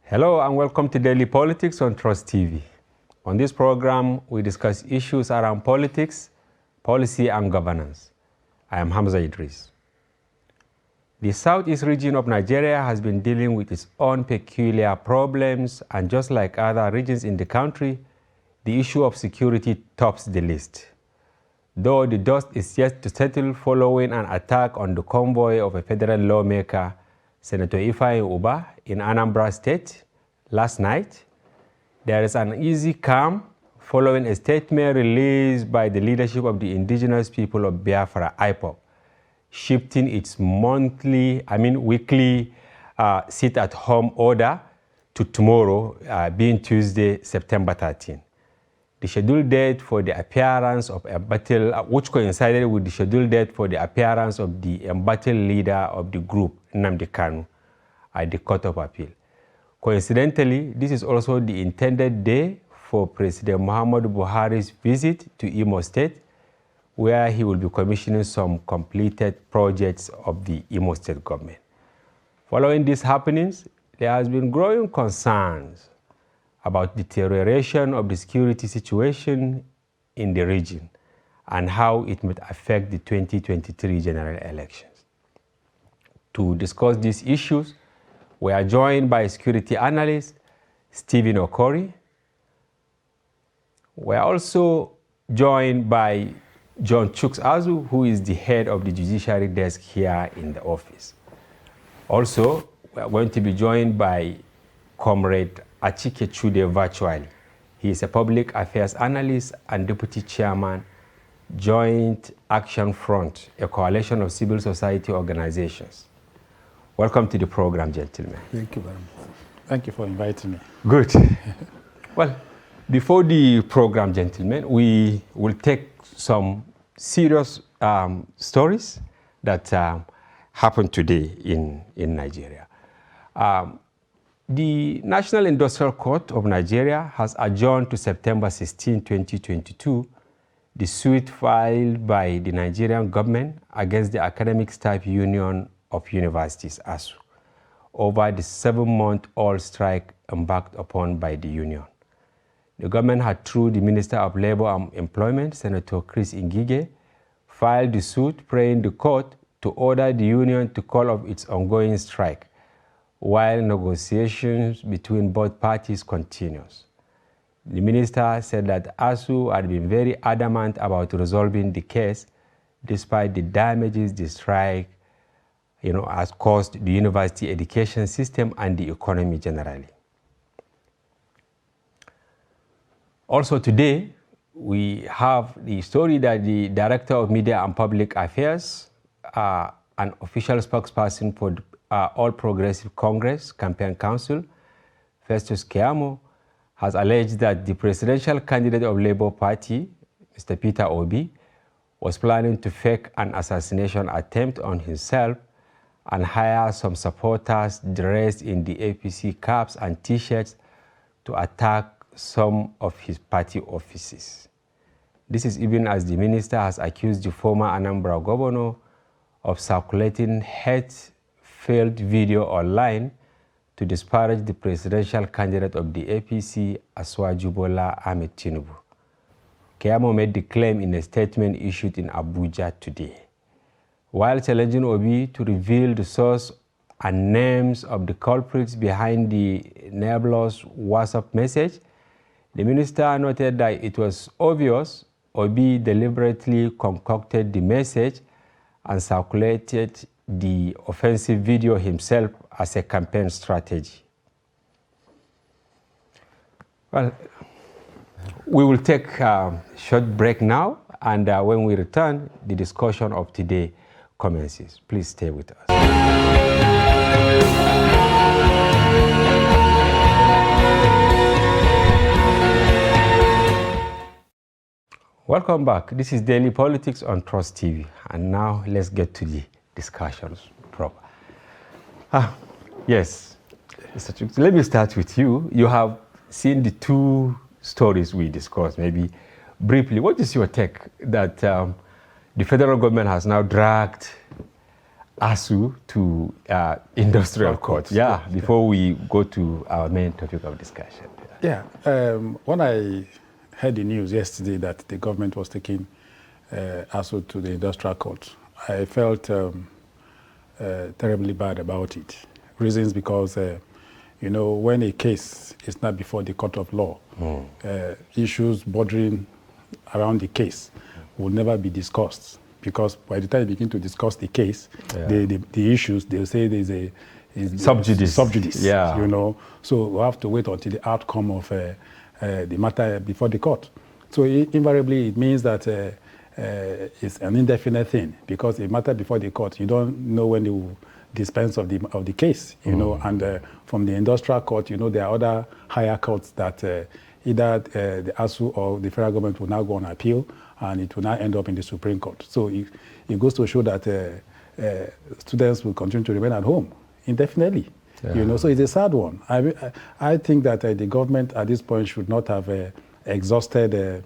Hello and welcome to Daily Politics on Trust TV. On this program, we discuss issues around politics, policy and governance. I am Hamza Idris. The southeast region of Nigeria has been dealing with its own peculiar problems, and just like other regions in the country, the issue of security tops the list. Though the dust is yet to settle following an attack on the convoy of a federal lawmaker, Senator Ifeanyi Uba, in Anambra State last night, there is an easy calm following a statement released by the leadership of the indigenous people of Biafra, IPOB, shifting its weekly sit-at-home order to tomorrow, being Tuesday, September 13. The scheduled date for the appearance of a battle, which coincided with the scheduled date for the appearance of the embattled leader of the group, Nnamdi Kanu, at the Court of Appeal. Coincidentally, this is also the intended day for President Muhammadu Buhari's visit to Imo State, where he will be commissioning some completed projects of the Imo State government. Following these happenings, there has been growing concerns about deterioration of the security situation in the region and how it might affect the 2023 general elections. To discuss these issues, we are joined by security analyst Stephen Okori. We are also joined by John Chuks Asuu, who is the head of the judiciary desk here in the office. Also, we are going to be joined by Comrade Achike Chude virtually. He is a public affairs analyst and deputy chairman, Joint Action Front, a coalition of civil society organizations. Welcome to the program, gentlemen. Thank you very much. Thank you for inviting me. Good. Well, before the program, gentlemen, we will take some serious stories that happened today in Nigeria. The National Industrial Court of Nigeria has adjourned to September 16, 2022, the suit filed by the Nigerian government against the Academic Staff Union of Universities, Asuu, over the 7-month-old strike embarked upon by the union. The government had, through the Minister of Labor and Employment, Senator Chris Ngige, filed the suit praying the court to order the union to call off its ongoing strike, while negotiations between both parties continues. The minister said that Asuu had been very adamant about resolving the case despite the damages the strike has caused the university education system and the economy generally. Also today, we have the story that the Director of Media and Public Affairs, an official spokesperson for the All Progressive Congress Campaign Council, Festus Keyamo, has alleged that the presidential candidate of Labour Party, Mr. Peter Obi, was planning to fake an assassination attempt on himself and hire some supporters dressed in the APC caps and T-shirts to attack some of his party offices. This is even as the minister has accused the former Anambra governor of circulating hate-filled video online to disparage the presidential candidate of the APC, Asuu Bola Ahmed Tinubu. Keyamo made the claim in a statement issued in Abuja today. While challenging Obi to reveal the source and names of the culprits behind the nebulous WhatsApp message, the minister noted that it was obvious Obi deliberately concocted the message and circulated the offensive video himself as a campaign strategy. Well, we will take a short break now, and when we return, the discussion of today commences. Please stay with us. Welcome back. This is Daily Politics on Trust TV, and now let's get to the discussions proper. Yes, Mr. Chuks, let me start with you. You have seen the two stories we discussed. Maybe briefly, what is your take that the federal government has now dragged Asuu to industrial court. Yeah, Yes, before we go to our main topic of discussion. Yeah, when I heard the news yesterday that the government was taking Asuu to the industrial court, I felt terribly bad about it. Reasons because, you know, when a case is not before the court of law, issues bordering around the case will never be discussed, because by the time you begin to discuss the case, the issues, they'll say there's a Sub judice. Sub judice, Yeah. you know. So we have to wait until the outcome of the matter before the court. So invariably, it means that it's an indefinite thing, because a matter before the court, you don't know when they will dispense of the case, you know. And from the industrial court, you know, there are other higher courts that either the Asuu or the federal government will now go on appeal, and it will now end up in the Supreme Court. So it goes to show that students will continue to remain at home indefinitely. Yeah. You know, so it's a sad one. I think that the government at this point should not have exhausted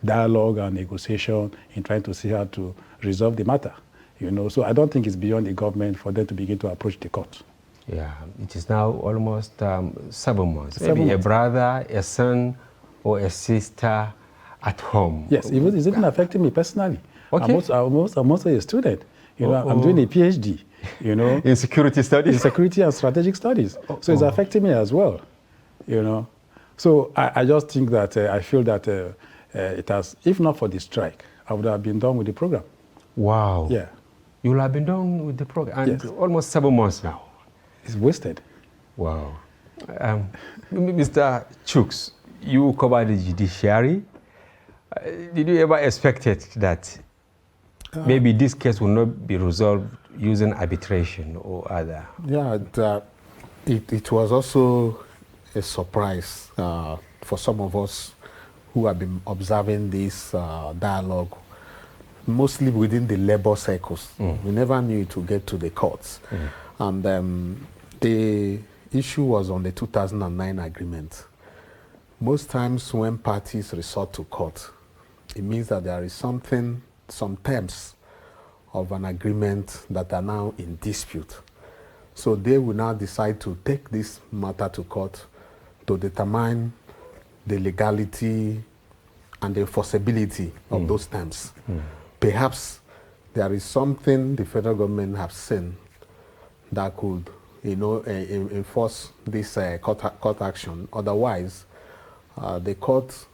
dialogue and negotiation in trying to see how to resolve the matter. You know, so I don't think it's beyond the government for them to begin to approach the court. Yeah, it is now almost 7 months. 7 Maybe months. A brother, a son, or a sister at home. Yes, it's even affecting me personally. Okay. I'm also a student. You know, I'm doing a PhD. You know, in security studies. In security and strategic studies. So it's affecting me as well. You know, so I just think that I feel that it has, if not for the strike, I would have been done with the program. Wow. Yeah. You will have been done with the program, and Yes. almost 7 months now. It's wasted. Wow. Mr. Chuks, you cover the judiciary. Did you ever expect it that maybe this case will not be resolved using arbitration or other? Yeah, it was also a surprise for some of us who have been observing this dialogue, mostly within the labor circles. We never knew it would get to the courts. And the issue was on the 2009 agreement. Most times when parties resort to court, it means that there is some terms of an agreement that are now in dispute. So they will now decide to take this matter to court to determine the legality and the enforceability of those terms. Perhaps there is something the federal government have seen that could, you know, enforce this court action. Otherwise, the court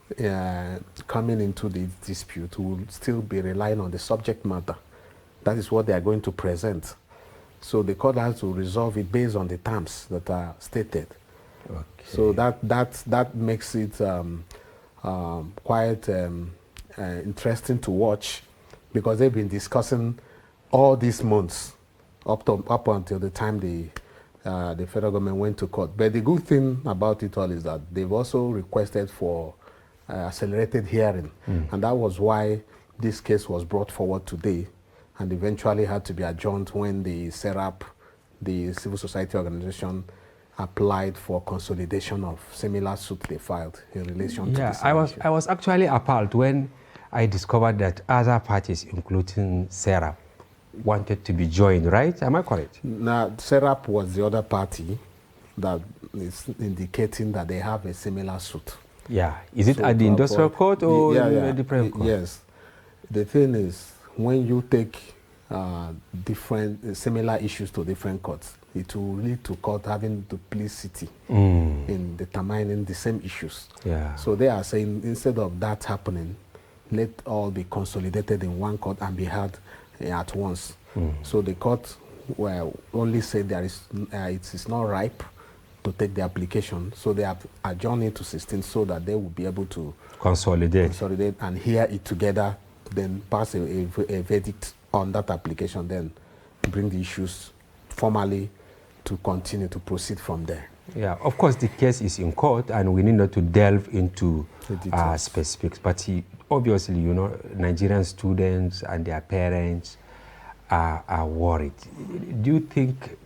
coming into the dispute will still be relying on the subject matter. That is what they are going to present. So the court has to resolve it based on the terms that are stated. Okay. So that makes it quite interesting to watch, because they've been discussing all these months up until the time the federal government went to court. But the good thing about it all is that they've also requested for accelerated hearing, and that was why this case was brought forward today, and eventually had to be adjourned when the SERAP, the civil society organization, applied for consolidation of similar suit they filed in relation to this. I was actually appalled when I discovered that other parties, including SERAP, wanted to be joined, right? Am I correct? Now, SERAP was the other party that is indicating that they have a similar suit. Yeah. Is it at the industrial court or a different court? Yes. The thing is, when you take similar issues to different courts, it will lead to court having duplicity in determining the same issues. Yeah. So they are saying, instead of that happening, let all be consolidated in one court and be heard at once. So the court only said it is not ripe to take the application, so they have adjourned it to 16 so that they will be able to consolidate and hear it together, then pass a verdict on that application, then bring the issues formally to continue to proceed from there. Yeah, of course the case is in court and we need not to delve into specifics, but obviously, you know, Nigerian students and their parents are worried. Do you think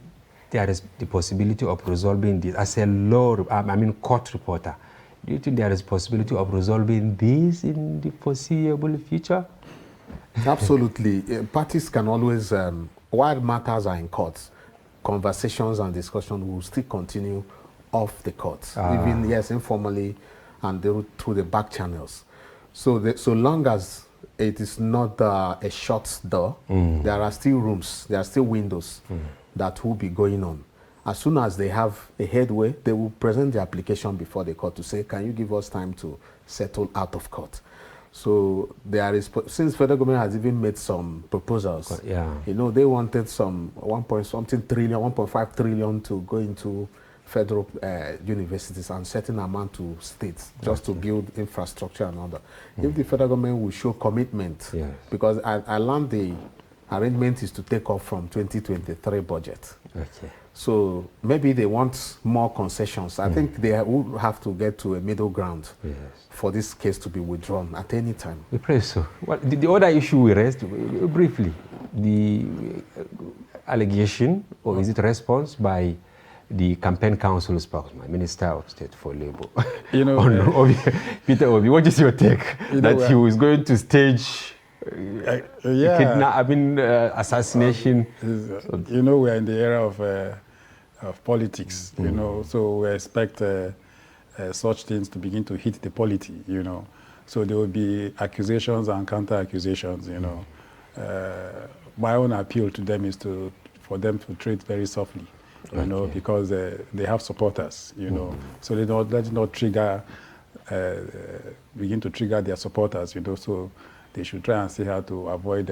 there is the possibility of resolving this? As a court reporter, do you think there is possibility of resolving this in the foreseeable future? Absolutely. Parties can always while matters are in courts, conversations and discussion will still continue off the courts, even, yes, informally and through the back channels. So, so long as it is not a shut door, there are still rooms, there are still windows that will be going on. As soon as they have a headway, they will present the application before the court to say, can you give us time to settle out of court? So there is, since federal government has even made some proposals, you know, they wanted some 1.5 trillion to go into federal universities and certain amount to states just to build infrastructure and all that. If the federal government will show commitment, because I learned the arrangement is to take off from 2023 budget. So maybe they want more concessions. I think they will have to get to a middle ground for this case to be withdrawn at any time. We pray so. Well, the other issue we raised briefly, the allegation, or is it response by the campaign council spokesman, Minister of State for Labour, you know, Peter Obi. What is your take that he was going to stage kidnapping, assassination? You know, we're in the era of politics, you know, so we expect such things to begin to hit the polity, you know. So there will be accusations and counter-accusations, you know. My own appeal to them is for them to treat very softly, you know, because they have supporters, you know. So they don't, let it not trigger, begin to trigger their supporters, you know. So they should try and see how to avoid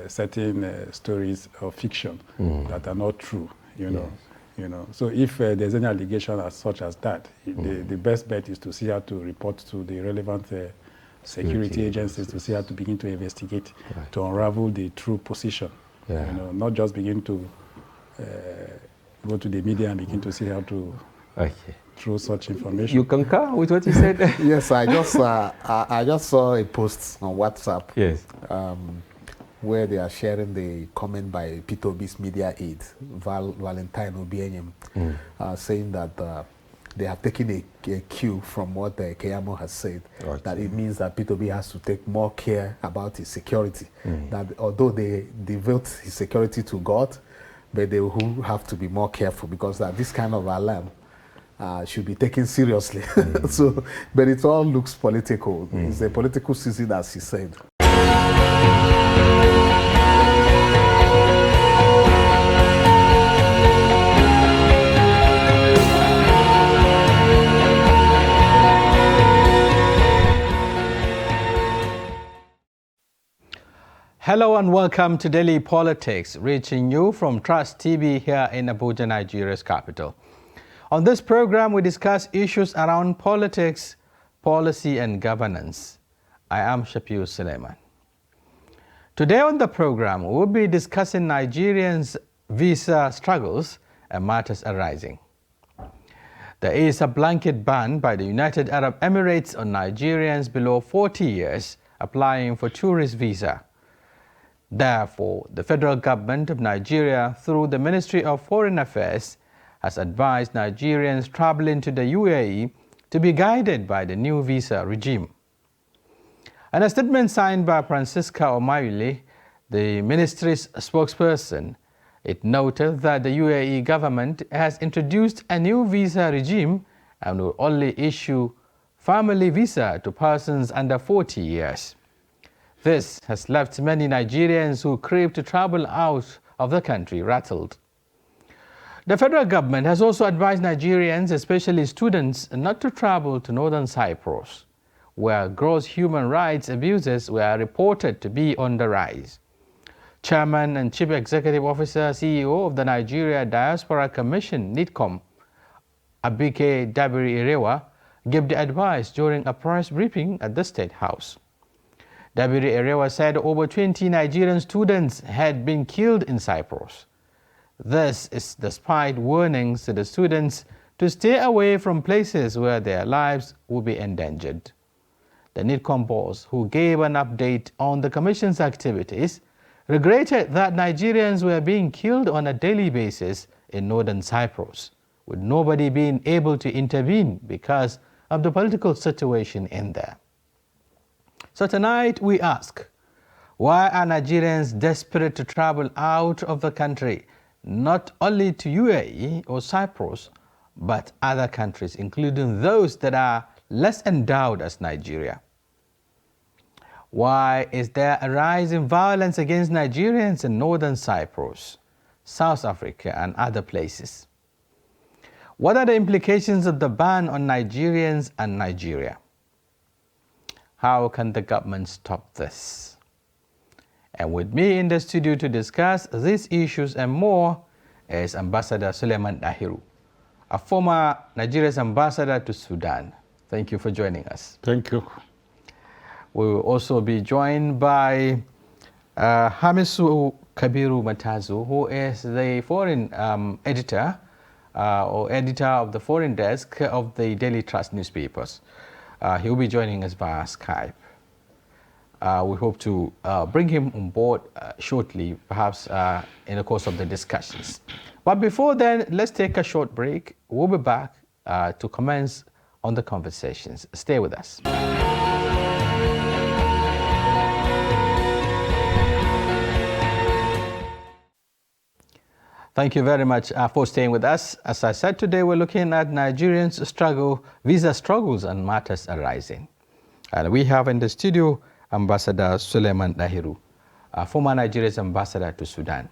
certain stories of fiction that are not true, you know. You know. So if there's any allegation as such as that, the best bet is to see how to report to the relevant security agencies to see how to begin to investigate, to unravel the true position. You know, not just begin to go to the media and begin to see how to through such information. You concur with what you said? Yes, I just saw a post on WhatsApp. Yes. Where they are sharing the comment by Peter Obi's media aide, Valentine Obianyem, saying that they have taken a cue from what Keyamo has said, that it means that Peter Obi has to take more care about his security. That although they devote his security to God, but they will have to be more careful, because that this kind of alarm should be taken seriously. So, but it all looks political. It's a political season, as he said. Hello and welcome to Daily Politics, reaching you from Trust TV here in Abuja, Nigeria's capital. On this program, we discuss issues around politics, policy and governance. I am Shafiu Suleiman. Today on the program, we will be discussing Nigerians' visa struggles and matters arising. There is a blanket ban by the United Arab Emirates on Nigerians below 40 years applying for tourist visa. Therefore, the federal government of Nigeria, through the Ministry of Foreign Affairs, has advised Nigerians traveling to the UAE to be guided by the new visa regime. In a statement signed by Francisca Omayule, the ministry's spokesperson, it noted that the UAE government has introduced a new visa regime and will only issue family visa to persons under 40 years. This has left many Nigerians who crave to travel out of the country rattled. The federal government has also advised Nigerians, especially students, not to travel to northern Cyprus, where gross human rights abuses were reported to be on the rise. Chairman and Chief Executive Officer, CEO of the Nigeria Diaspora Commission, NIDCOM, Abike Dabiri-Irewa, gave the advice during a press briefing at the State House. Dabiri-Irewa said over 20 Nigerian students had been killed in Cyprus. This is despite warnings to the students to stay away from places where their lives will be endangered. The NIDCOM boss, who gave an update on the Commission's activities, regretted that Nigerians were being killed on a daily basis in northern Cyprus, with nobody being able to intervene because of the political situation in there. So tonight we ask, Why are Nigerians desperate to travel out of the country, not only to UAE or Cyprus, but other countries, including those that are less endowed as Nigeria? Why is there a rise in violence against Nigerians in northern Cyprus, South Africa, and other places? What are the implications of the ban on Nigerians and Nigeria? How can the government stop this? And with me in the studio to discuss these issues and more is Ambassador Suleiman Dahiru, a former Nigeria's ambassador to Sudan. Thank you for joining us. Thank you. We will also be joined by Hamisu Kabiru Matazu, who is the foreign editor or editor of the foreign desk of the Daily Trust newspapers. He will be joining us via Skype. We hope to bring him on board shortly, perhaps in the course of the discussions. But before then, let's take a short break. We'll be back to commence on the conversations. Stay with us. Thank you very much for staying with us. As I said, today we're looking at Nigerians' visa struggles and matters arising. And we have in the studio Ambassador Suleiman Dahiru, former Nigeria's ambassador to Sudan.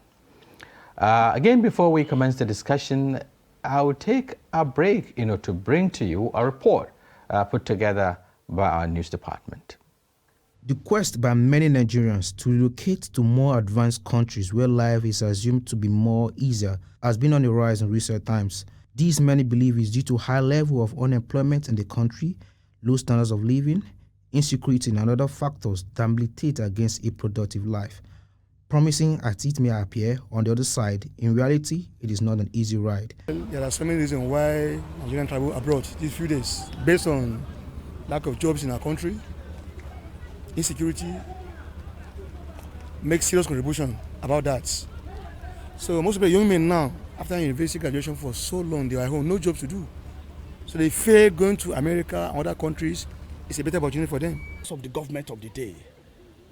Again, before we commence the discussion, I will take a break, to bring to you a report put together by our news department. The quest by many Nigerians to relocate to more advanced countries where life is assumed to be more easier has been on the rise in recent times. These many believe is due to high level of unemployment in the country, low standards of living, insecurity and other factors that militate against a productive life. Promising as it may appear, on the other side, in reality, it is not an easy ride. There are so many reasons why Nigerians travel abroad these few days, based on lack of jobs in our country. Insecurity makes serious contribution about that. So most of the young men now, after university graduation for so long, they are at home, no jobs to do. So they fear going to America and other countries. It's a better opportunity for them. Because of the government of the day,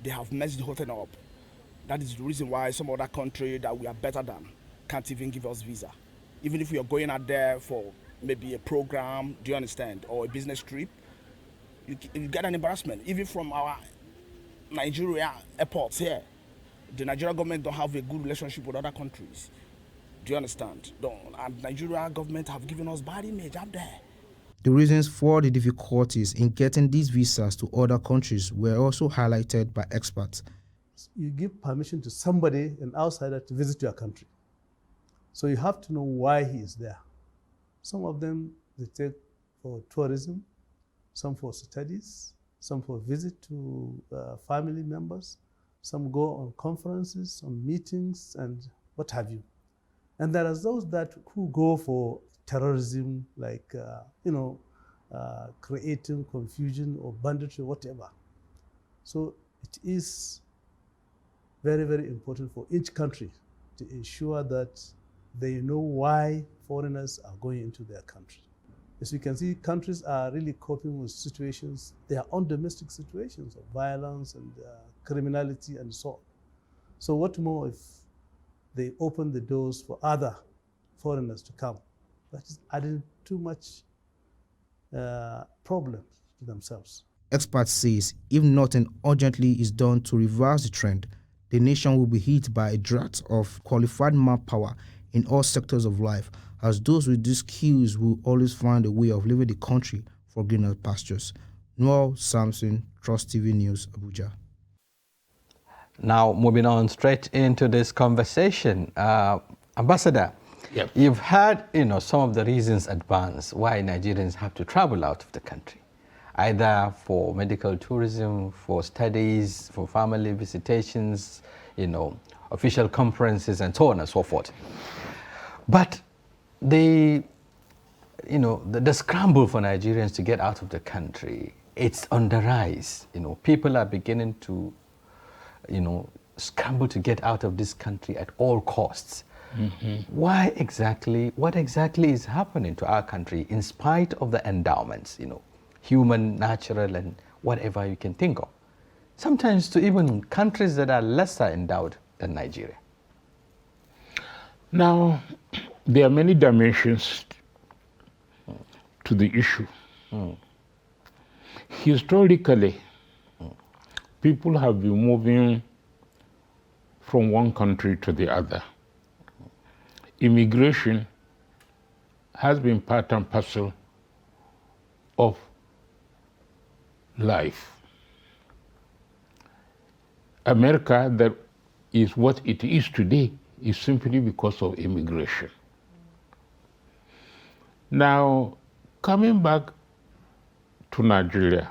they have messed the whole thing up. That is the reason why some other country that we are better than can't even give us visa. Even if we are going out there for maybe a program, do you understand, or a business trip, you get an embarrassment. Even from our Nigeria airports here, the Nigeria government don't have a good relationship with other countries. Do you understand? And Nigeria government have given us bad image up there. The reasons for the difficulties in getting these visas to other countries were also highlighted by experts. You give permission to somebody, an outsider, to visit your country. So you have to know why he is there. Some of them they take for tourism, some for studies, some for visit to family members, some go on conferences, on meetings, and what have you. And there are those who go for terrorism, like creating confusion or banditry, whatever. So it is very, very important for each country to ensure that they know why foreigners are going into their country. As you can see, countries are really coping with situations, their own domestic situations of violence and criminality and so on. So what more if they open the doors for other foreigners to come? That is adding too much problem to themselves. Experts says if nothing urgently is done to reverse the trend, the nation will be hit by a drought of qualified manpower in all sectors of life, as those with these skills will always find a way of leaving the country for greener pastures. Noel Samson, Trust TV News, Abuja. Now, moving on straight into this conversation, Ambassador, Yep. You've heard, some of the reasons advanced why Nigerians have to travel out of the country, either for medical tourism, for studies, for family visitations, official conferences, and so on and so forth. But the scramble for Nigerians to get out of the country, it's on the rise. People are beginning to, scramble to get out of this country at all costs. Mm-hmm. What exactly is happening to our country in spite of the endowments, human, natural, and whatever you can think of? sometimes to even countries that are lesser endowed than Nigeria? Now, there are many dimensions to the issue. Historically, people have been moving from one country to the other. Immigration has been part and parcel of life. America, that is what it is today, is simply because of immigration. Now, coming back to Nigeria,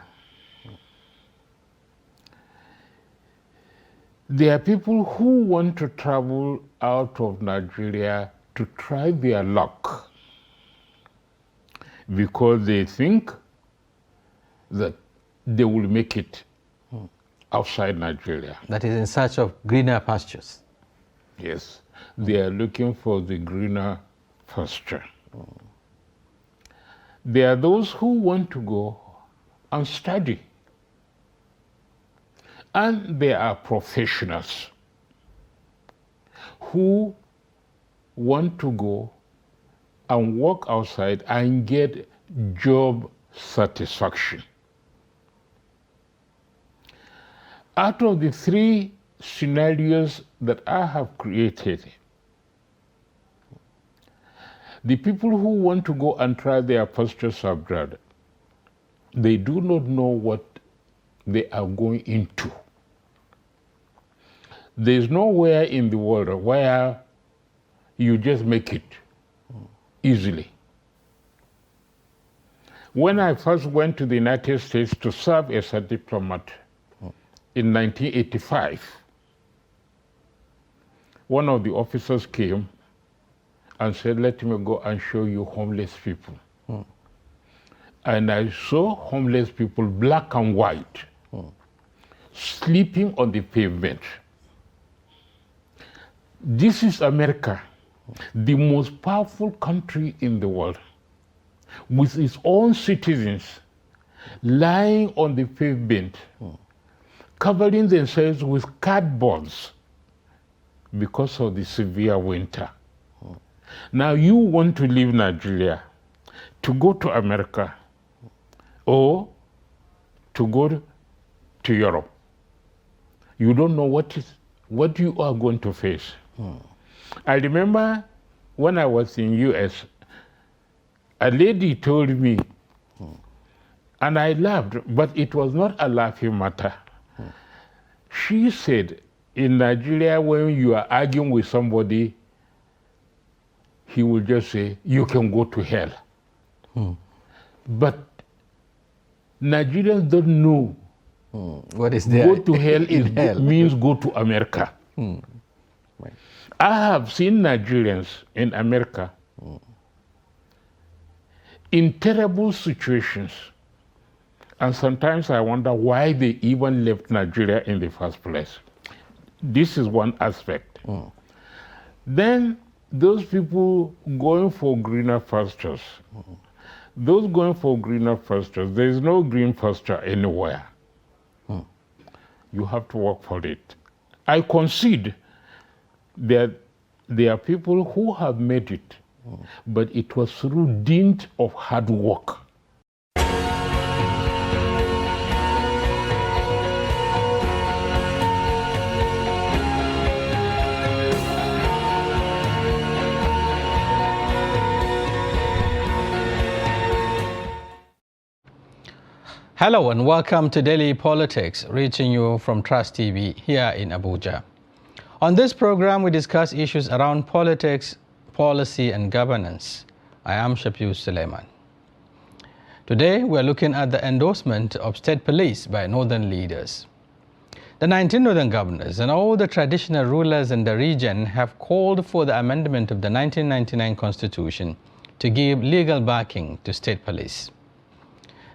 there are people who want to travel out of Nigeria to try their luck because they think that they will make it outside Nigeria. That is in search of greener pastures. Yes, they are looking for the greener pasture. There are those who want to go and study. And there are professionals who want to go and work outside and get job satisfaction. Out of the three scenarios that I have created, the people who want to go and try their pastures abroad, they do not know what they are going into. There's nowhere in the world where you just make it easily. When I first went to the United States to serve as a diplomat in 1985, one of the officers came and said, "Let me go and show you homeless people." And I saw homeless people, black and white, sleeping on the pavement. This is America, the most powerful country in the world, with its own citizens lying on the pavement, covering themselves with cardboards because of the severe winter. Now you want to leave Nigeria to go to America or to go to Europe. You don't know what you are going to face. I remember when I was in US, a lady told me, and I laughed, but it was not a laughing matter. She said, in Nigeria, when you are arguing with somebody, he will just say, "You can go to hell." But Nigerians don't know what is there? Go to hell means go to America. Right. I have seen Nigerians in America in terrible situations, and sometimes I wonder why they even left Nigeria in the first place. This is one aspect. Then those people going for greener pastures, those going for greener pastures, there is no green pasture anywhere. You have to work for it. I concede that there are people who have made it, but it was through dint of hard work. Hello and welcome to Daily Politics, reaching you from Trust TV here in Abuja. On this program, we discuss issues around politics, policy and governance. I am Shafiu Suleiman. Today, we are looking at the endorsement of state police by northern leaders. The 19 northern governors and all the traditional rulers in the region have called for the amendment of the 1999 Constitution to give legal backing to state police.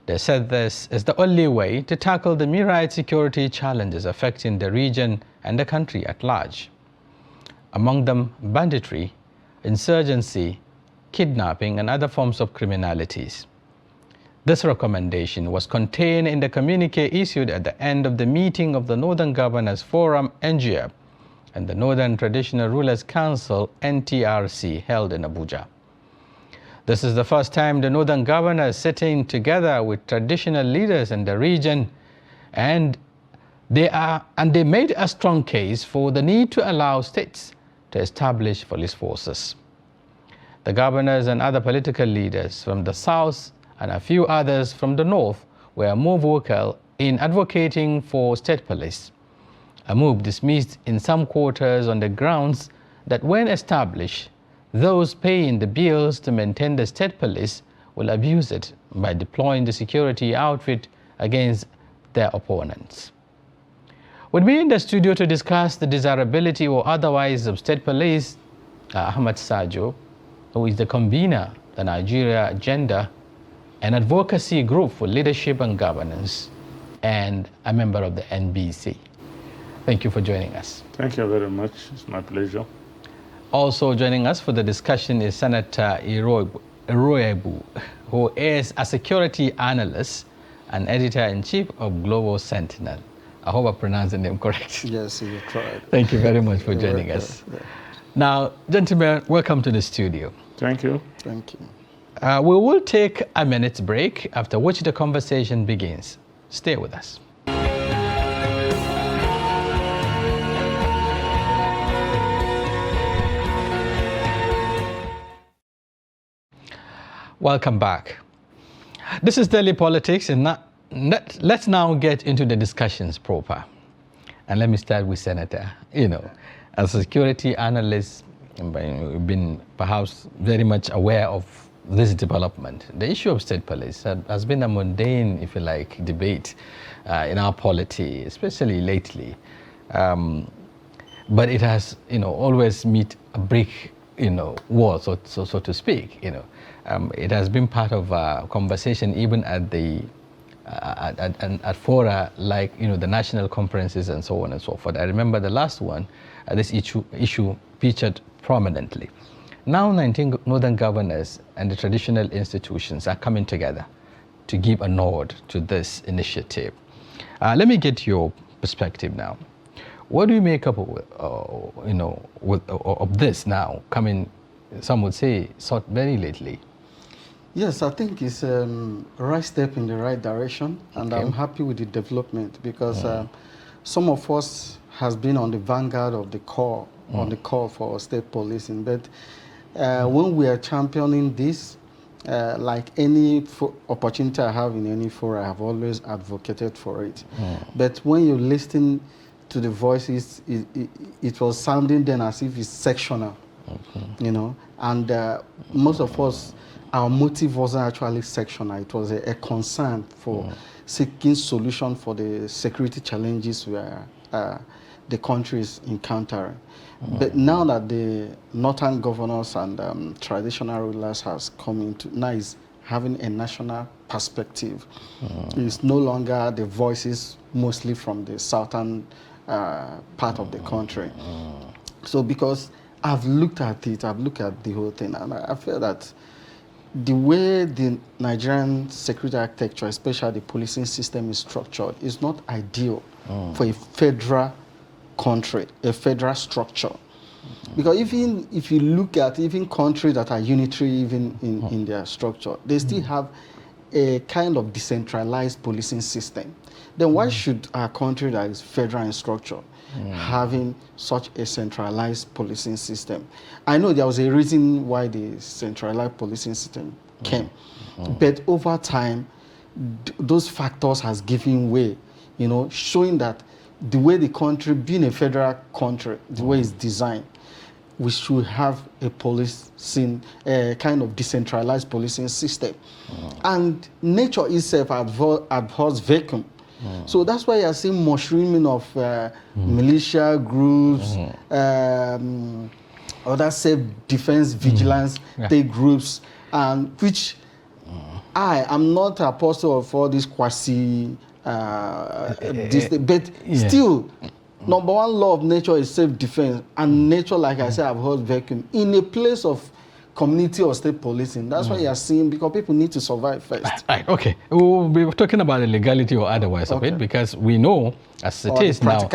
They said this is the only way to tackle the myriad security challenges affecting the region and the country at large. Among them, banditry, insurgency, kidnapping, and other forms of criminalities. This recommendation was contained in the communique issued at the end of the meeting of the Northern Governors Forum, NGF, and the Northern Traditional Rulers Council, NTRC, held in Abuja. This is the first time the Northern Governors sitting together with traditional leaders in the region, and they made a strong case for the need to allow states to establish police forces. The governors and other political leaders from the south and a few others from the north were more vocal in advocating for state police, a move dismissed in some quarters on the grounds that when established, those paying the bills to maintain the state police will abuse it by deploying the security outfit against their opponents. With me in the studio to discuss the desirability or otherwise of state police, Ahmad Sajo, who is the convener of the Nigeria Agenda, an advocacy group for leadership and governance, and a member of the NBC. Thank you for joining us. Thank you very much. It's my pleasure. Also joining us for the discussion is Senator Iroebu, who is a security analyst and editor-in-chief of Global Sentinel. I hope I pronounced the name correct. Yes, you tried. Thank you very much for joining us. Yeah. Now, gentlemen, welcome to the studio. Thank you. Thank you. We will take a minute's break, after which the conversation begins. Stay with us. Welcome back. This is Daily Politics, and let's now get into the discussions proper. And let me start with Senator. As a security analyst, we've been perhaps very much aware of this development. The issue of state police has been a mundane, if you like, debate in our polity, especially lately. But it has, always meet a brick, wall, so to speak. It has been part of conversation even at the at fora like the national conferences and so on and so forth. I remember the last one, this issue featured prominently. Now 19 northern governors and the traditional institutions are coming together to give a nod to this initiative. Let me get your perspective now. What do you make up of this now coming? Some would say very lately. Yes, I think it's a right step in the right direction, and I'm happy with the development because some of us has been on the vanguard of the call, on the call for state policing. But when we are championing this, like any opportunity I have in any forum, I have always advocated for it. But when you listen to the voices, it was sounding then as if it's sectional, and most of us, our motive wasn't actually sectional. It was a concern for seeking solution for the security challenges where the country is encountering. But now that the northern governors and traditional rulers has come into, now is having a national perspective. It's no longer the voices mostly from the southern part of the country. So because I've looked at it, I've looked at the whole thing, and I feel that the way the Nigerian security architecture, especially the policing system, is structured is not ideal for a federal country, a federal structure. Because even if you look at even countries that are unitary even in their structure, they still have a kind of decentralized policing system. Then why should a country that is federal in structure having such a centralized policing system? I know there was a reason why the centralized policing system came, but over time, those factors has given way, showing that the way the country, being a federal country, the way it's designed, we should have a policing, a kind of decentralized policing system. And nature itself abhors vacuum. So that's why you're seeing mushrooming of militia groups, other self-defense vigilance groups, and which I am not an apostle of all this quasi, but still, number one law of nature is self-defense, and nature, like I said, abhors vacuum. In a place of community or state policing. That's why you are seeing, because people need to survive first. Right, okay. We'll be talking about the legality or otherwise of it, because we know, as it is now,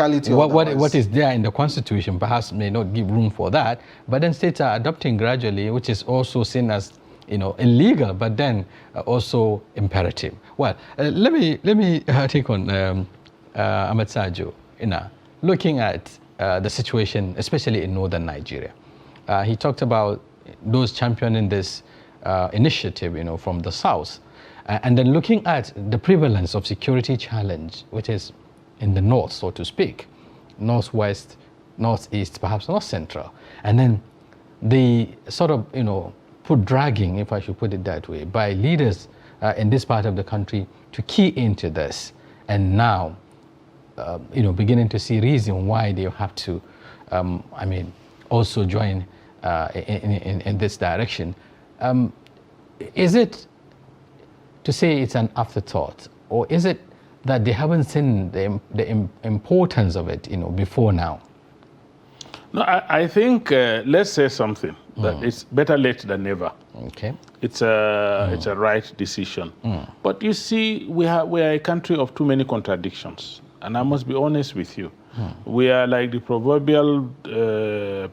what is there in the Constitution perhaps may not give room for that, but then states are adopting gradually, which is also seen as, you know, illegal, but then also imperative. Well, let me take on Ahmed Sajo, looking at the situation, especially in northern Nigeria. He talked about those championing this initiative, you know, from the south, and then looking at the prevalence of security challenge, which is in the north, so to speak, northwest, northeast, perhaps north central, and then the sort of, you know, foot dragging, if I should put it that way, by leaders in this part of the country to key into this, and now, you know, beginning to see reason why they have to, I mean, also join in this direction. Is it to say it's an afterthought, or is it that they haven't seen the importance of it, you know, before now? No, I think let's say something that it's better late than never. Okay, it's a right decision. But you see, we are a country of too many contradictions, and I must be honest with you. We are like the proverbial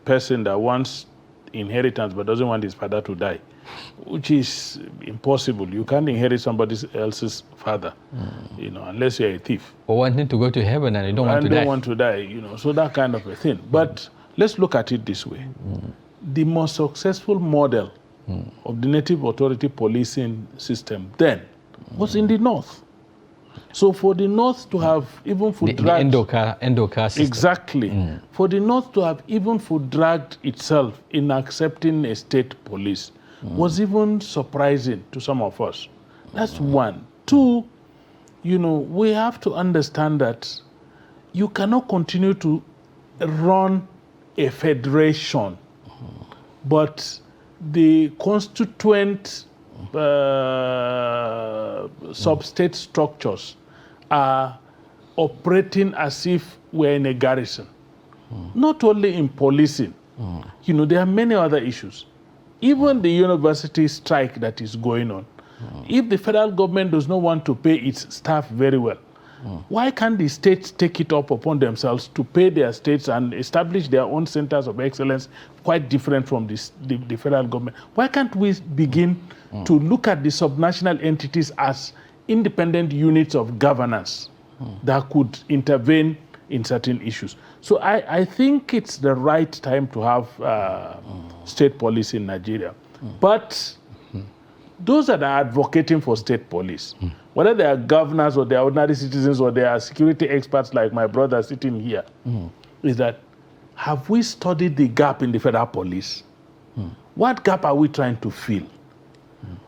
person that wants inheritance but doesn't want his father to die, which is impossible. You can't inherit somebody else's father, you know, unless you're a thief. Or wanting to go to heaven and you don't want to die. And don't want to die, you know, so that kind of a thing. But let's look at it this way. The most successful model of the native authority policing system then was in the north. So for the north to have even foot dragged... The Endocar system. Exactly. For the north to have even foot dragged itself in accepting a state police was even surprising to some of us. That's one. Two, you know, we have to understand that you cannot continue to run a federation, but the constituent sub-state structures are operating as if we're in a garrison. Not only in policing, you know, there are many other issues. Even the university strike that is going on, if the federal government does not want to pay its staff very well, why can't the states take it up upon themselves to pay their states and establish their own centers of excellence quite different from the federal government? Why can't we begin to look at the subnational entities as independent units of governance that could intervene in certain issues? So I think it's the right time to have state police in Nigeria. But those that are advocating for state police, whether they are governors or they are ordinary citizens or they are security experts like my brother sitting here, is that, have we studied the gap in the federal police? What gap are we trying to fill?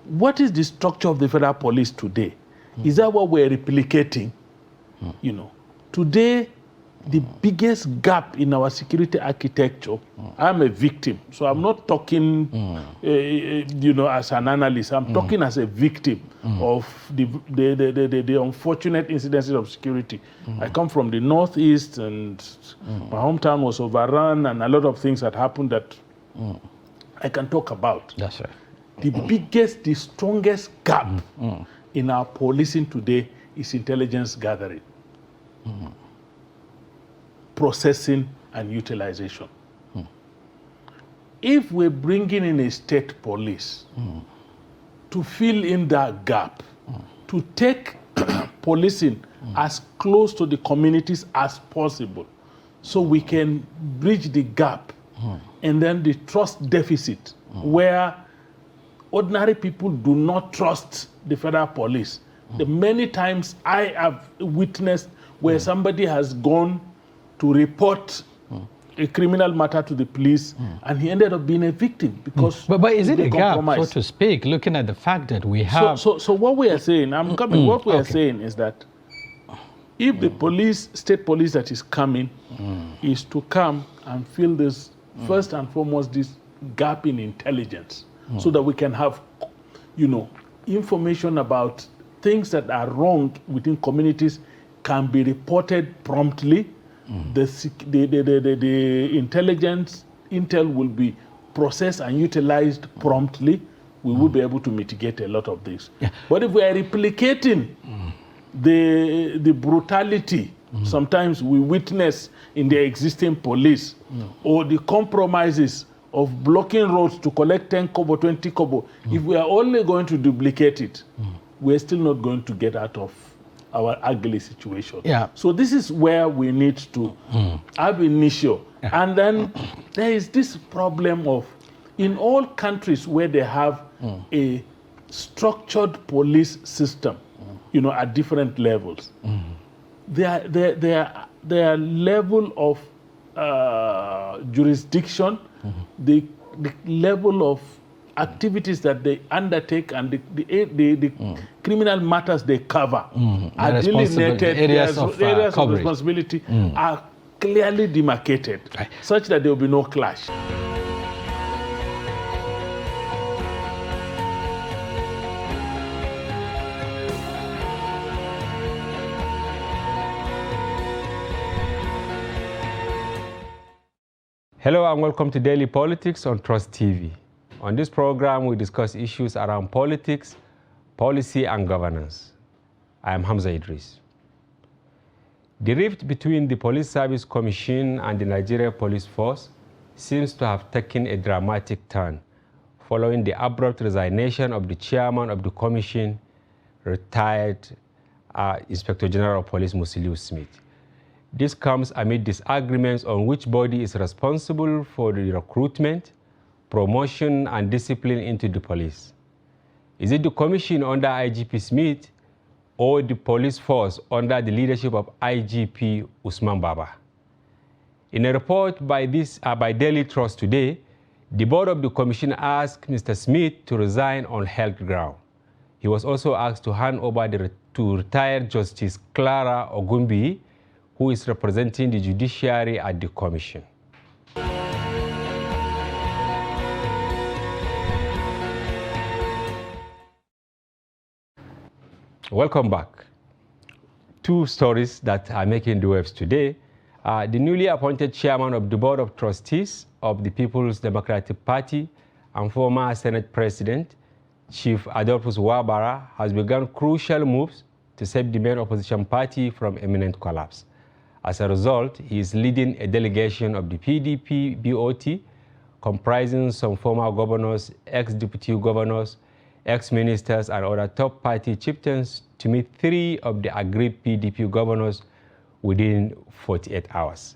What is the structure of the federal police today? Is that what we're replicating? You know, today, the biggest gap in our security architecture, I'm a victim, so I'm not talking, you know, as an analyst. I'm talking as a victim of the unfortunate incidences of security. I come from the Northeast, and my hometown was overrun, and a lot of things had happened that I can talk about. That's right. The biggest, the strongest gap in our policing today is intelligence gathering, processing, and utilization. If we're bringing in a state police to fill in that gap, to take policing as close to the communities as possible, so we can bridge the gap, and then the trust deficit, where ordinary people do not trust the federal police. The many times I have witnessed where somebody has gone to report a criminal matter to the police, and he ended up being a victim because. But is it a gap, so to speak, looking at the fact that we have? So what we are saying, I'm coming. What we are saying is that if the police, state police that is coming, is to come and fill this first and foremost this gap in intelligence, so that we can have, you know, information about things that are wrong within communities can be reported promptly. The intelligence intel will be processed and utilized promptly, we will be able to mitigate a lot of this. Yeah. But if we are replicating the brutality sometimes we witness in the existing police, or the compromises of blocking roads to collect 10 kobo, 20 kobo, if we are only going to duplicate it, we're still not going to get out of our ugly situation. Yeah. So this is where we need to ab initio. Yeah. And then there is this problem of, in all countries where they have a structured police system, you know, at different levels, their level of jurisdiction, the level of activities that they undertake, and the criminal matters they cover are delineated. Areas of responsibility are clearly demarcated, such that there will be no clash. Hello and welcome to Daily Politics on Trust TV. On this program, we discuss issues around politics, policy, and governance. I am Hamza Idris. The rift between the Police Service Commission and the Nigeria Police Force seems to have taken a dramatic turn following the abrupt resignation of the chairman of the commission, retired Inspector General of Police Musiliu Smith. This comes amid disagreements on which body is responsible for the recruitment, promotion, and discipline into the police. Is it the commission under IGP Smith or the police force under the leadership of IGP Usman Baba? In a report by Daily Trust today, the board of the commission asked Mr. Smith to resign on health ground. He was also asked to hand over to retired Justice Clara Ogumbi, who is representing the judiciary at the commission. Welcome back. Two stories that are making the waves today. The newly appointed chairman of the Board of Trustees of the People's Democratic Party and former Senate President, Chief Adolphus Wabara, has begun crucial moves to save the main opposition party from imminent collapse. As a result, he is leading a delegation of the PDP BOT comprising some former governors, ex-deputy governors, ex-ministers, and other top party chieftains to meet 3 of the agreed PDP governors within 48 hours.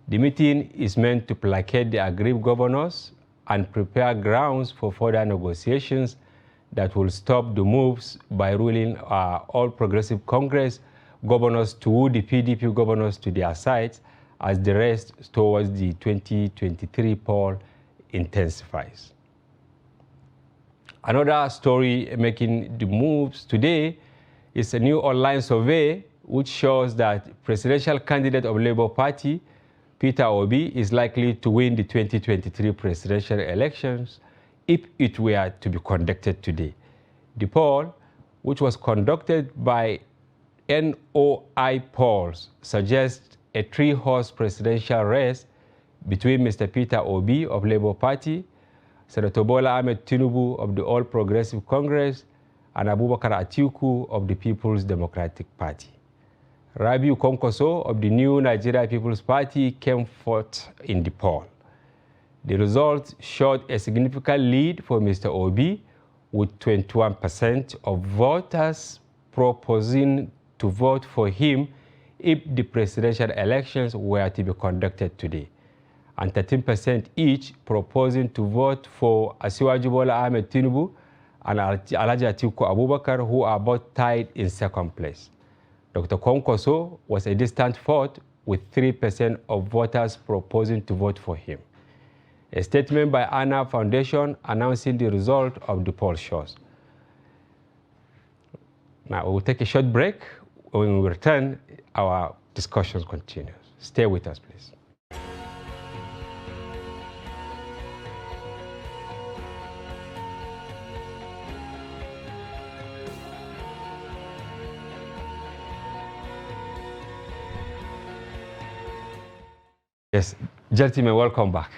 The meeting is meant to placate the aggrieved governors and prepare grounds for further negotiations that will stop the moves by ruling All Progressive Congress governors to woo the PDP governors to their sides as the race towards the 2023 poll intensifies. Another story making the moves today is a new online survey which shows that presidential candidate of Labour Party, Peter Obi, is likely to win the 2023 presidential elections if it were to be conducted today. The poll, which was conducted by NOI polls, suggests a 3-horse presidential race between Mr. Peter Obi of Labour Party, Senator Bola Ahmed Tinubu of the All Progressive Congress, and Abubakar Atiku of the People's Democratic Party. Rabiu Kwankwaso of the New Nigeria People's Party came fourth in the poll. The results showed a significant lead for Mr. Obi, with 21% of voters proposing to vote for him if the presidential elections were to be conducted today, and 13% each proposing to vote for Asiwaju Bola Ahmed Tinubu and Alhaji Atiku Abubakar, who are both tied in second place. Dr. Kwankwaso was a distant fourth, with 3% of voters proposing to vote for him. A statement by ANA Foundation announcing the result of the poll shows. Now, we will take a short break. When we return, our discussions continue. Stay with us, please. Yes, gentlemen, welcome back.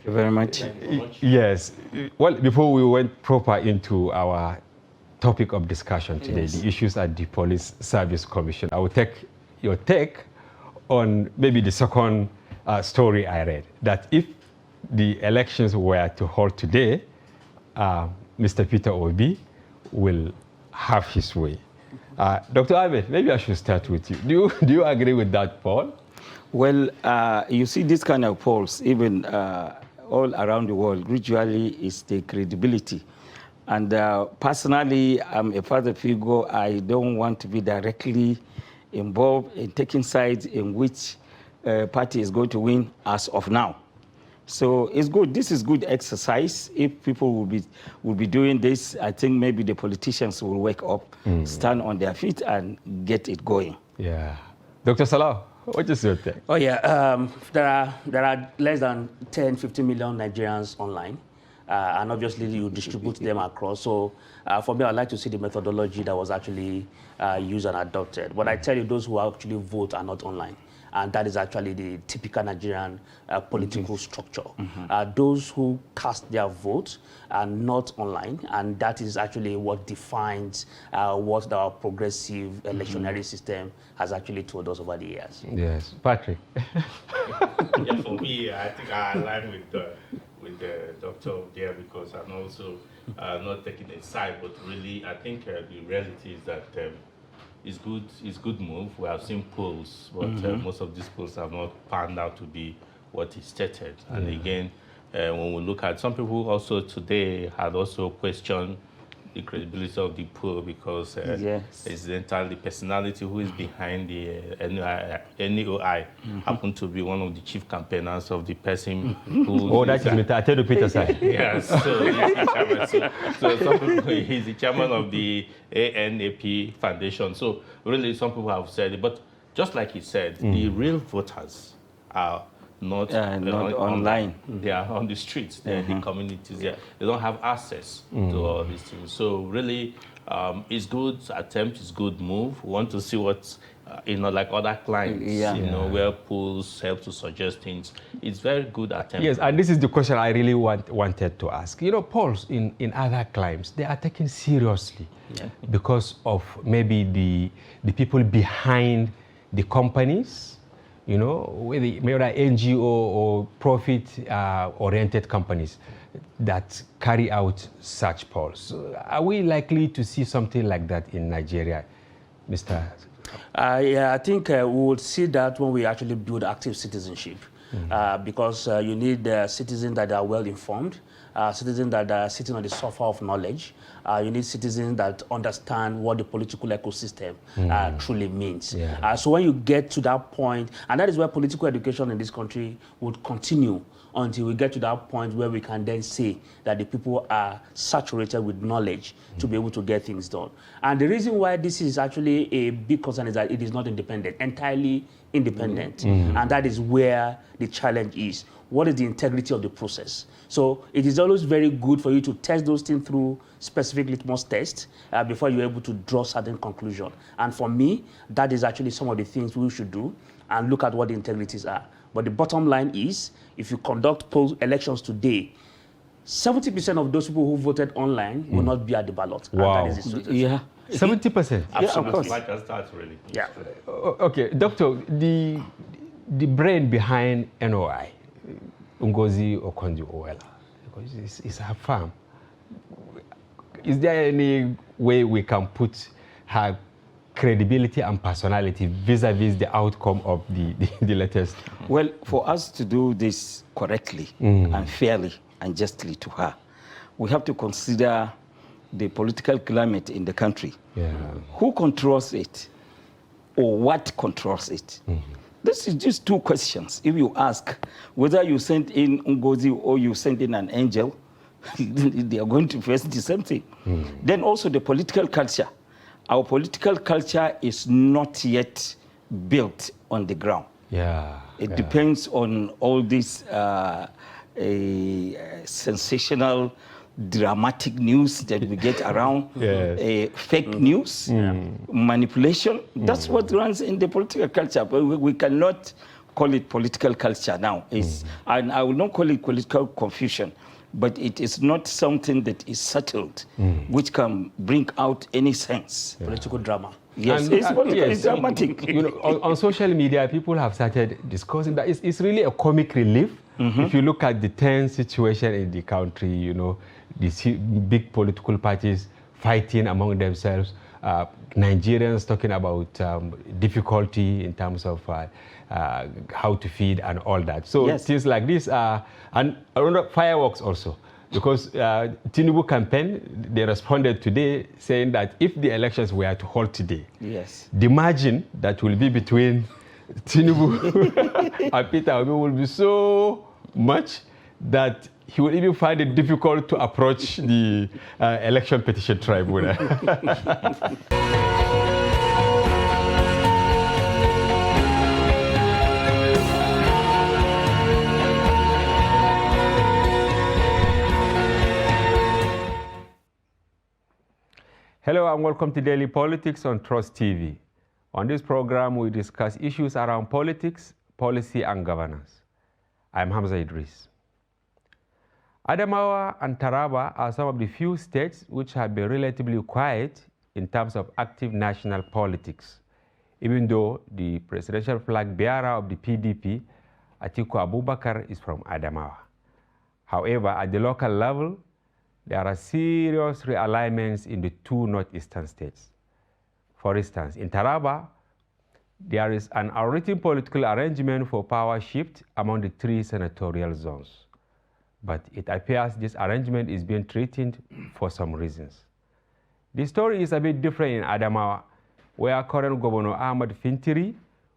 very much. Yes. Well, before we went proper into our topic of discussion today, the issues at the Police Service Commission, I will take your take on maybe the second story I read, that if the elections were to hold today, Mr. Peter Obi will have his way. Dr. Ahmed, maybe I should start with you. Do you agree with that, Paul? Well, you see this kind of polls, even all around the world, usually is the credibility. And personally, I'm a father figure. I don't want to be directly involved in taking sides in which party is going to win as of now. So it's good. This is good exercise. If people will be doing this, I think maybe the politicians will wake up, stand on their feet, and get it going. Yeah. Dr. Salah, what is your take? Oh yeah, there are less than 10, 15 million Nigerians online. And obviously you distribute them across. So for me, I'd like to see the methodology that was actually used and adopted. But I tell you, those who actually vote are not online. And that is actually the typical Nigerian political structure. Those who cast their vote are not online, and that is actually what defines what our progressive electionary system has actually told us over the years. Yes. Patrick? Yeah, for me, I think I align with the doctor there, because I'm also not taking a side, but really I think the reality is that it's good move. We have seen polls, but most of these polls have not panned out to be what is stated. And again, when we look at some people also today had also questioned the credibility of the poll, because incidentally the personality who is behind the NOI happened to be one of the chief campaigners of the person who... Oh, that's Mr. Peterson. Yes, so some people, he's the chairman of the ANAP Foundation. So really some people have said it, but just like he said, the real voters are not online. They are on the streets, they're in the communities. They don't have access to all these things. So really, it's good attempt, it's good move. We want to see what, like other clients, where polls help to suggest things. It's very good attempt. Yes, and this is the question I really wanted to ask. Polls in other climes, they are taken seriously because of maybe the people behind the companies, whether NGO or profit-oriented companies that carry out such polls. Are we likely to see something like that in Nigeria, Mr.? Yeah, I think we will see that when we actually build active citizenship, because you need citizens that are well-informed, citizens that are sitting on the sofa of knowledge. You need citizens that understand what the political ecosystem truly means. So when you get to that point, and that is where political education in this country would continue until we get to that point where we can then say that the people are saturated with knowledge to be able to get things done. And the reason why this is actually a big concern is that it is not independent, entirely independent. And that is where the challenge is. What is the integrity of the process? So it is always very good for you to test those things through specific litmus tests before you're able to draw certain conclusions. And for me, that is actually some of the things we should do and look at what the integrities are. But the bottom line is, if you conduct elections today, 70% of those people who voted online will not be at the ballot. Wow. And that is the 70%? Yeah, of course. Like that starts really. Yeah. Okay, Doctor, the brain behind NOI, Ngozi Okonjo-Iweala, because it's her farm. Is there any way we can put her credibility and personality vis-a-vis the outcome of the latest? Well, for us to do this correctly and fairly and justly to her, we have to consider the political climate in the country. Who controls it, or what controls it? This is just two questions. If you ask whether you send in Ngozi or you send in an angel, they are going to face the same thing. Then also the political culture. Our political culture is not yet built on the ground. It depends on all these sensational, dramatic news that we get around, fake news, manipulation. That's what runs in the political culture. But we cannot call it political culture now. And I will not call it political confusion, but it is not something that is settled, which can bring out any sense. Political drama. Yes, it's dramatic. You know, on social media, people have started discussing that it's really a comic relief. If you look at the tense situation in the country, you know, the big political parties fighting among themselves, Nigerians talking about difficulty in terms of how to feed and all that. So things like this are, and fireworks also. Because Tinubu campaign, they responded today saying that if the elections were to hold today, the margin that will be between Tinubu and Peter Obi will be so much that he will even find it difficult to approach the election petition tribunal. Hello and welcome to Daily Politics on Trust TV. On this program, we discuss issues around politics, policy, and governance. I'm Hamza Idris. Adamawa and Taraba are some of the few states which have been relatively quiet in terms of active national politics, even though the presidential flag bearer of the PDP, Atiku Abubakar, is from Adamawa. However, at the local level, there are serious realignments in the two northeastern states. For instance, in Taraba, there is an unwritten political arrangement for power shift among the three senatorial zones. But it appears this arrangement is being threatened for some reasons. The story is a bit different in Adamawa, where current Governor Ahmad Fintiri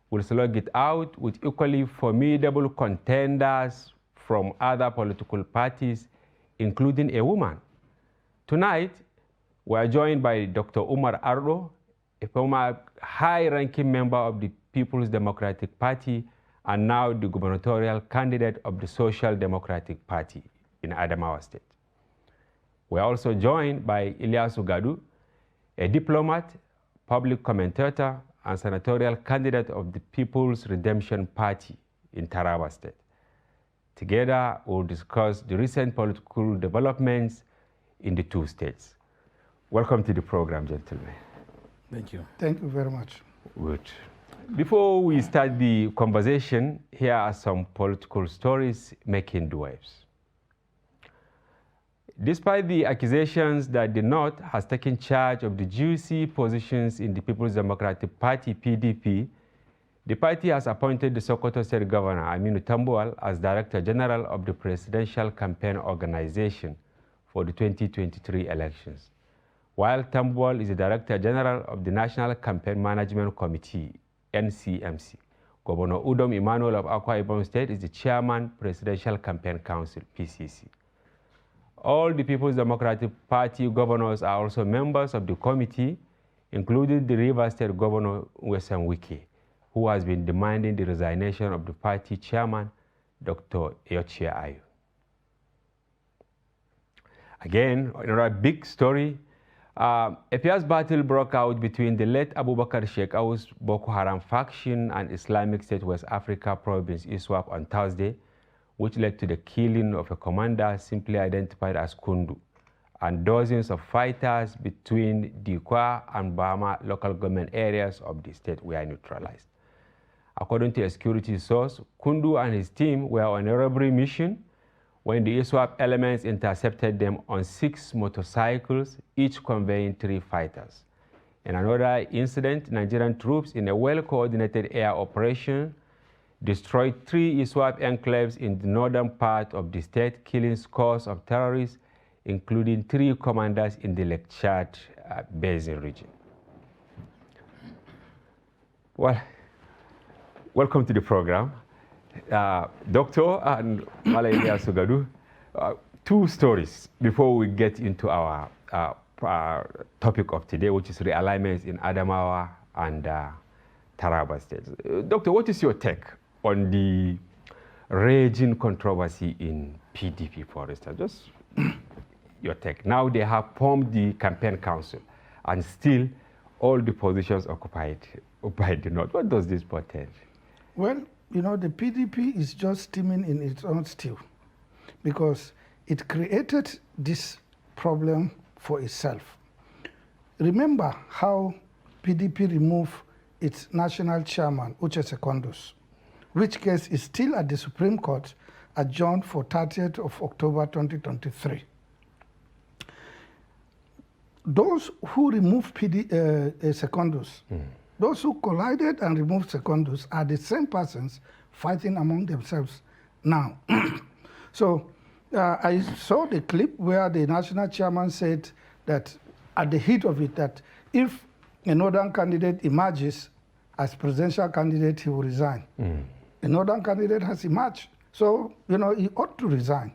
will slug it out with equally formidable contenders from other political parties, including a woman. Tonight, we are joined by Dr. Umar Ardo, a former high-ranking member of the People's Democratic Party and now the gubernatorial candidate of the Social Democratic Party in Adamawa State. We are also joined by Asuu Gadu, a diplomat, public commentator, and senatorial candidate of the People's Redemption Party in Taraba State. Together, we'll discuss the recent political developments in the two states. Welcome to the program, gentlemen. Thank you. Thank you very much. Good. Before we start the conversation, here are some political stories making the waves. Despite the accusations that the North has taken charge of the juicy positions in the People's Democratic Party, PDP, the party has appointed the Sokoto State Governor, Aminu Tambuwal, as Director General of the Presidential Campaign Organization for the 2023 elections, while Tambuwal is the Director General of the National Campaign Management Committee, NCMC. Governor Udom Emmanuel of Akwa Ibom State is the Chairman, Presidential Campaign Council, PCC. All the People's Democratic Party governors are also members of the committee, including the Rivers State Governor Wesam Wike, who has been demanding the resignation of the party chairman, Dr. Eochie Ayu. Again, another big story. A fierce battle broke out between the late Abubakar Shekau's Boko Haram faction and Islamic State West Africa province ISWAP on Thursday, which led to the killing of a commander simply identified as Kundu, and dozens of fighters between Dikwa and Bama local government areas of the state were neutralized. According to a security source, Kundu and his team were on a robbery mission when the ISWAP elements intercepted them on 6 motorcycles, each conveying 3 fighters. In another incident, Nigerian troops in a well-coordinated air operation destroyed 3 ISWAP enclaves in the northern part of the state, killing scores of terrorists, including 3 commanders in the Lake Chad Basin region. Well, welcome to the program. Doctor and Asuu Gadu, 2 stories before we get into our topic of today, which is realignments in Adamawa and Taraba states. Doctor, what is your take on the raging controversy in PDP, for instance? Just your take. Now they have formed the campaign council, and still all the positions occupied the North. What does this portend? Well, you know, the PDP is just steaming in its own stew because it created this problem for itself. Remember how PDP removed its national chairman, Uche Secondus, which case is still at the Supreme Court, adjourned for 30th of October 2023. Those who removed Secondus, those who collided and removed Secondus are the same persons fighting among themselves now. So I saw the clip where the national chairman said that at the heat of it, that if a northern candidate emerges as presidential candidate, he will resign. A northern candidate has emerged. So, you know, he ought to resign.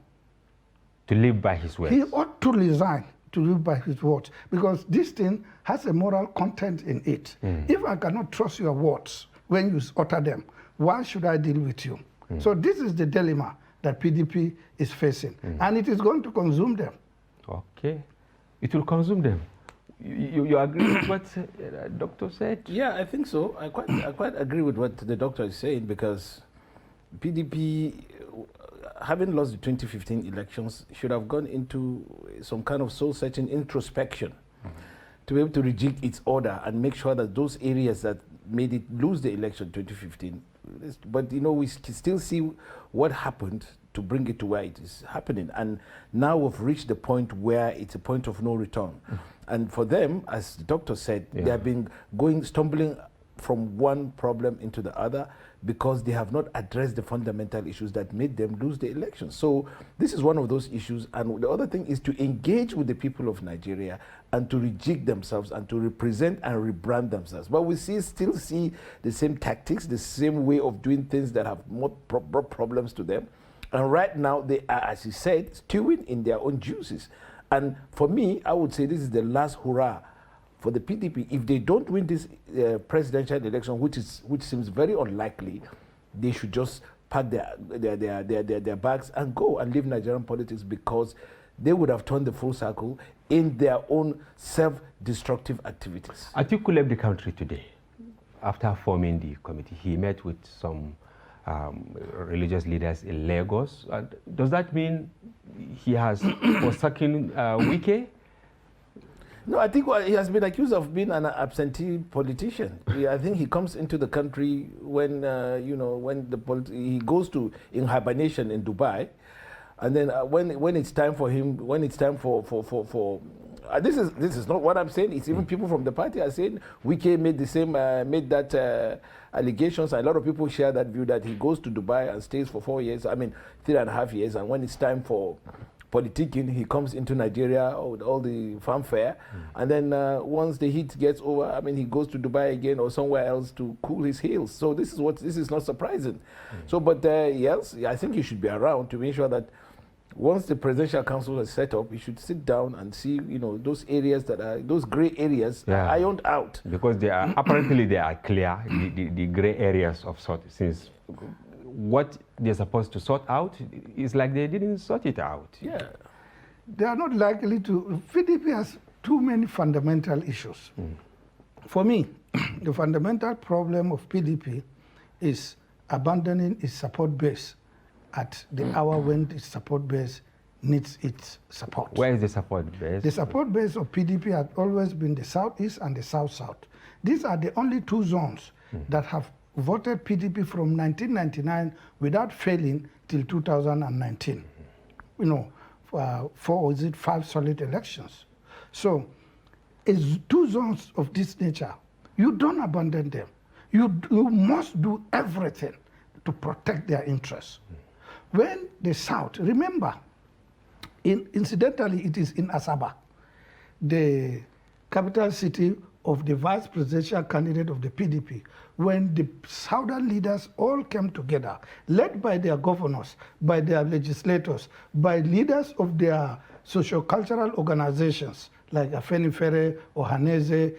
To live by his words. He ought to resign, to live by his words, because this thing has a moral content in it. If I cannot trust your words when you utter them, why should I deal with you? So this is the dilemma that PDP is facing, and it is going to consume them. Okay. It will consume them. You agree with what the doctor said? Yeah, I think so. I quite agree with what the doctor is saying, because PDP, having lost the 2015 elections, should have gone into some kind of soul-searching introspection to be able to rejig its order and make sure that those areas that made it lose the election 2015, but you know, we still see what happened to bring it to where it is happening. And now we've reached the point where it's a point of no return. And for them, as the doctor said, they have been stumbling from one problem into the other because they have not addressed the fundamental issues that made them lose the election. So this is one of those issues. And the other thing is to engage with the people of Nigeria and to rejig themselves and to represent and rebrand themselves. But we still see the same tactics, the same way of doing things that have more problems to them. And right now, they are, as he said, stewing in their own juices. And for me, I would say this is the last hurrah for the PDP. If they don't win this presidential election, which seems very unlikely, they should just pack their bags and go and leave Nigerian politics, because they would have turned the full circle in their own self-destructive activities. Atiku left the country today after forming the committee. He met with some religious leaders in Lagos. Does that mean he has forsaken Wike? No, I think he has been accused of being an absentee politician. I think he comes into the country when, you know, when he goes in hibernation in Dubai, and then when it's time for him, when it's time for this is not what I'm saying. It's even people from the party are saying Wike made the same made that allegations. A lot of people share that view that he goes to Dubai and stays for 4 years. I mean, 3.5 years, and when it's time for politicking, he comes into Nigeria with all the fanfare, and then once the heat gets over, I mean, he goes to Dubai again or somewhere else to cool his heels. So this is not surprising. So, but yes, I think he should be around to make sure that once the presidential council is set up, he should sit down and see, you know, those areas that are, those gray areas are ironed out. Because they are, apparently they are clear, the gray areas of sort, since what they're supposed to sort out is like they didn't sort it out. Yeah. They are not likely to. PDP has too many fundamental issues. For me, the fundamental problem of PDP is abandoning its support base at the hour when its support base needs its support. Where is the support base? The support base of PDP has always been the Southeast and the South-South. These are the only two zones that have voted PDP from 1999 without failing till 2019. You know, 5 solid elections. So it's two zones of this nature. You don't abandon them. You must do everything to protect their interests. When the South, remember, incidentally, it is in Asaba, the capital city of the vice presidential candidate of the PDP, when the Southern leaders all came together, led by their governors, by their legislators, by leaders of their socio-cultural organizations, like Afenifere, Ohaneze,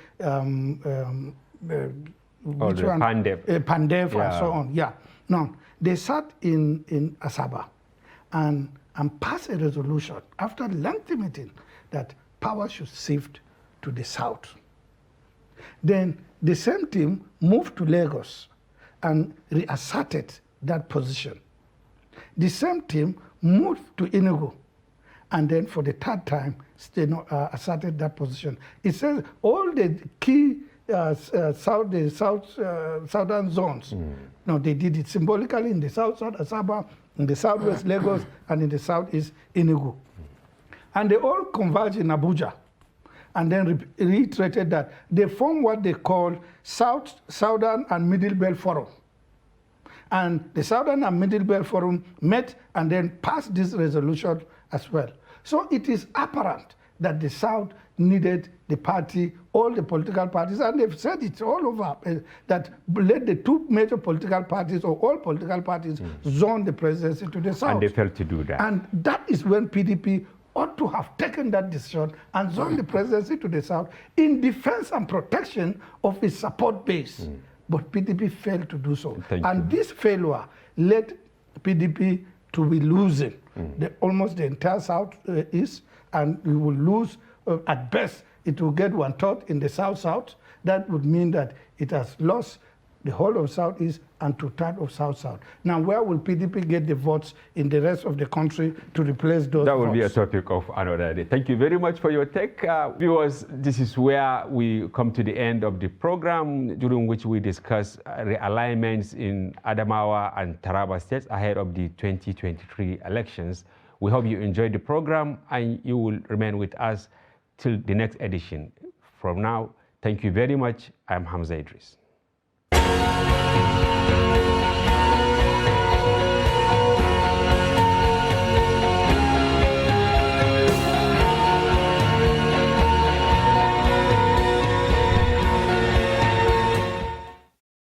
Pandef, and so on. Yeah. Now, they sat in Asaba and passed a resolution after a lengthy meeting that power should shift to the South. Then the same team moved to Lagos and reasserted that position. The same team moved to Enugu, and then for the third time, asserted that position. It says all the key southern zones, no, they did it symbolically in the south Asaba, in the southwest Lagos, and in the southeast Enugu. And they all converged in Abuja, and then reiterated that they formed what they call Southern and Middle Belt Forum. And the Southern and Middle Belt Forum met and then passed this resolution as well. So it is apparent that the South needed the party, all the political parties, and they've said it all over, that let the two major political parties or all political parties zone the presidency to the South. And they failed to do that. And that is when PDP ought to have taken that decision and zone the presidency to the South in defense and protection of its support base. But PDP failed to do so. And this failure led PDP to be losing almost the entire South-East, and we will lose, at best, it will get 1/3 in the South-South. That would mean that it has lost the whole of South-East and 2/3 of South-South. Now, where will PDP get the votes in the rest of the country to replace those That will votes? be a topic of another day. Thank you very much for your take. Viewers, this is where we come to the end of the program, during which we discuss realignments in Adamawa and Taraba states ahead of the 2023 elections. We hope you enjoyed the program and you will remain with us till the next edition. From now, thank you very much. I'm Hamza Idris.